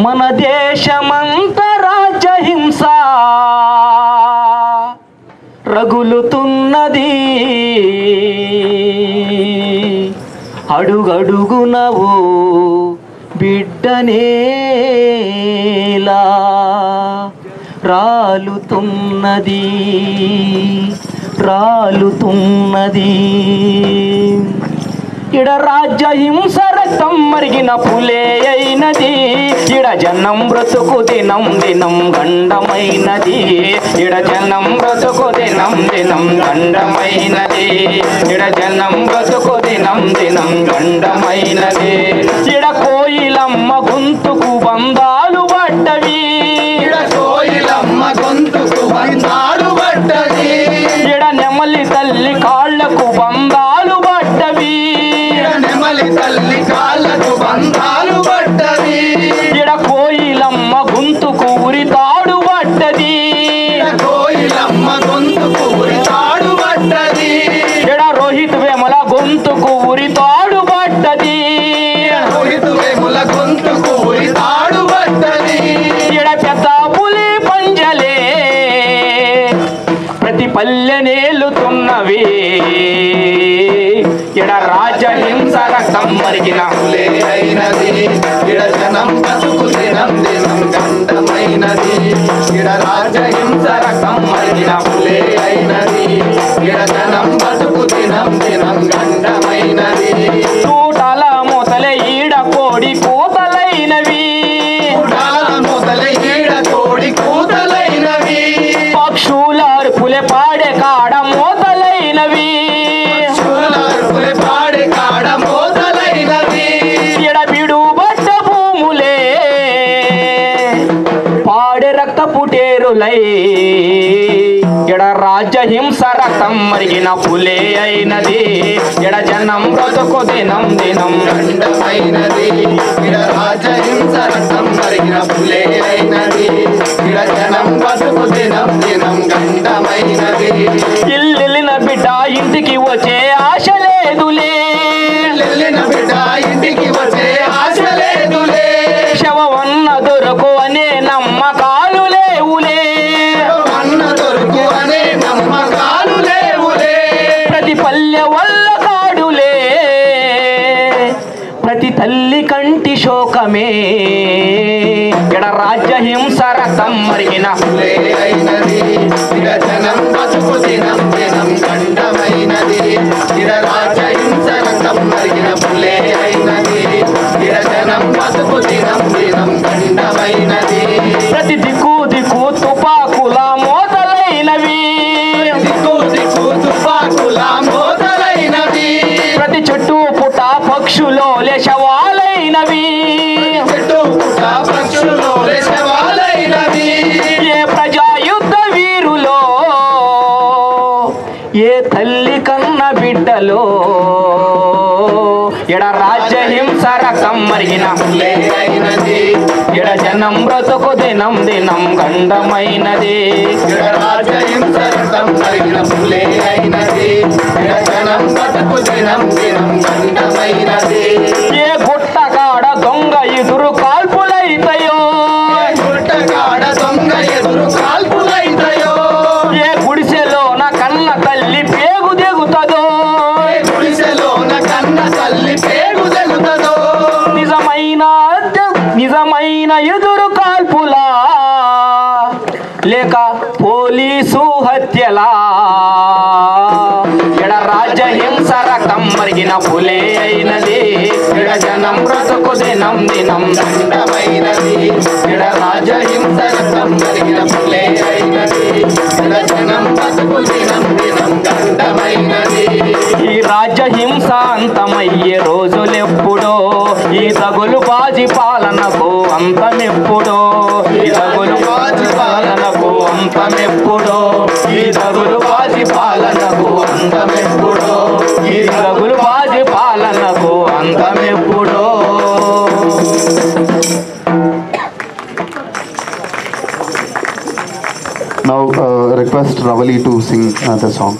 మన దేశమంత రాజ్యహింస రగులుతున్నది, అడుగడుగునవు బిడ్డనేలా రాలుతున్నది రాలుతున్నది. ఇడ రాజ్యహింస రక్తం మరిగిన పులే అయినది, ఇడ జనం బ్రతుకు దినం దినం గండమైనది, ఇడ జనం బ్రతుకు దినం దినం గండమైనది, ఇడ జనం బ్రతుకు దినం దినం గండమైనది. ఇడ కోయిలమ్మ గొంతుకు బంధాలు పడ్డవి, ఇడ కోయిలమ్మ గొంతుకు బంధాలు పడ్డవి, ఇడ నెమలి తల్లి కాళ్లకు బంధాలు పడ్డవి, నెమలి తల్లి కాళ్ళకు బంధాలు పడ్డది, ఇడ కోయిలమ్మ గొంతుకు ఉరితాడు పడ్డది, కోయిలమ్మ గొంతుకు ఉరితాడు పడ్డది, ఇడ రోహిత్ వేముల గొంతుకు ఉరితాడు పడ్డది, రోహిత్ వేముల గొంతుకు ఉరితాడు పడ్డది, ఇడ పెద్ద పులి పంజలే ప్రతి పల్లె నేలుతున్నవి, ఇడ రాజ్యహింస రక్తం మరిగిన పులే అయినది, ఇడ జనం బతుకు దినం దినం గండమైనది, ఇడ రాజ్యహింస రకం మరిగిన పులే అయినది, ఇడ జనం బతుకు దినం దినం గండమైనది. తూటాల మూతలే ఈడ కోడి కూతలైనవి, మొదలై ఈడ కోడి కూతలైనవి, పక్షుల అరుపులే పాడే కాడ మూతలైనవి, పులి పాడి కాడ మొదలైనవి, ఎడబిడు బట్ట భూములే పాడే రక్త పుటేరులై, ఎడ రాజ్యహింస రక్తం మరిగిన పులే అయినది, ఎడ జనం బ్రతుకు దినం దినం గండమైనది, ఇడ రాజహింస రకం మరిగిన పులే అయినది, ఇడ జనం బతుకు దినం దినం గండమైనది. ఇల్లిన బిడ్డ ఇంటికి వచ్చే ఆశ లేదులే, వెళ్ళిన బిడ్డ ఇంటికి వచ్చే ఆశ లేదులే, శవవన్న దొరకు అనే నమ్మకాలు లేవులే, అన్న దొరుకు అనే నమ్మకాలు లేవులే, ప్రతి పల్లె వల్ల కాడులే, ప్రతి తల్లి కంటి శోకమే, ఎడ రాజ్యహింస రక్తం మరిగిన పులే అయినది, ఇడ జనం బతుకు దినం దినం గండమైనది, ఇడ రాజహింస రకం మరిగిన పులే అయినది, ఇడ జనం బతుకు దినం దినం గండమైనది, ప్రతి దిక్కు దిక్కు తుపాకుల మోతలైనవి, దిక్కు దిక్కు తుపాకుల మోతలైనవి, ప్రతి చుట్టూ పుట్ట పక్షులోలే శవాలైనవి, చెట్టు పుట్ట పక్షులు శవాలైనవి, ఏ ప్రజాయుద్ధ వీరులో ఏ తల్లి కన్న బిడ్డలో, ఎడ రాజ్యహింస రకం మరిగిన పులే అయినది, ఎడ జనం బ్రతుకు దినం దినం గండమైనది, ఇడ రాజహింస రకం మరిగిన పులే అయినది, ఇడ జనం బతుకు దినం దినం గండమైనది, ఏ గుట్ట కాడ దొంగ ఎదురు కాల్పులైతాయో, గుట్టగాడ దొంగ ఎదురు కాల్పులైతాయో, ఏ గుడిసెలోన కన్న తల్లి పేగు దిగుతుందో, గుడిసెలోన కన్న తల్లి పేగు తెలుతుందో, నిజమైన ఎదురు కాల్పులా లేక పోలీసు హత్యలా, ఎడ రాజ్యహింస రక్తం మరిగిన పులే అయినది, ఎడ జనం బ్రతుకు దినం దినం గండమైనది, ఇడ రాజహింస రకం మరిగిన పులే అయినది, ఇడ జనం బతుకు దినం దినం గండమైనది. ఈ రాజ్యహింస అంతమయ్యే రోజులెప్పుడో, ఈ తగులు బాజి పాలనకు అంతమెప్పుడో, ఈ తగులు బాజి పాలనకు అంతమెప్పుడో, ఈ తగులు బాజి పాలనకు అంతమెప్పుడో, ఈ తగులు బాజి పాలనకు అంతమెప్పుడో. Now request Ravali to sing the song.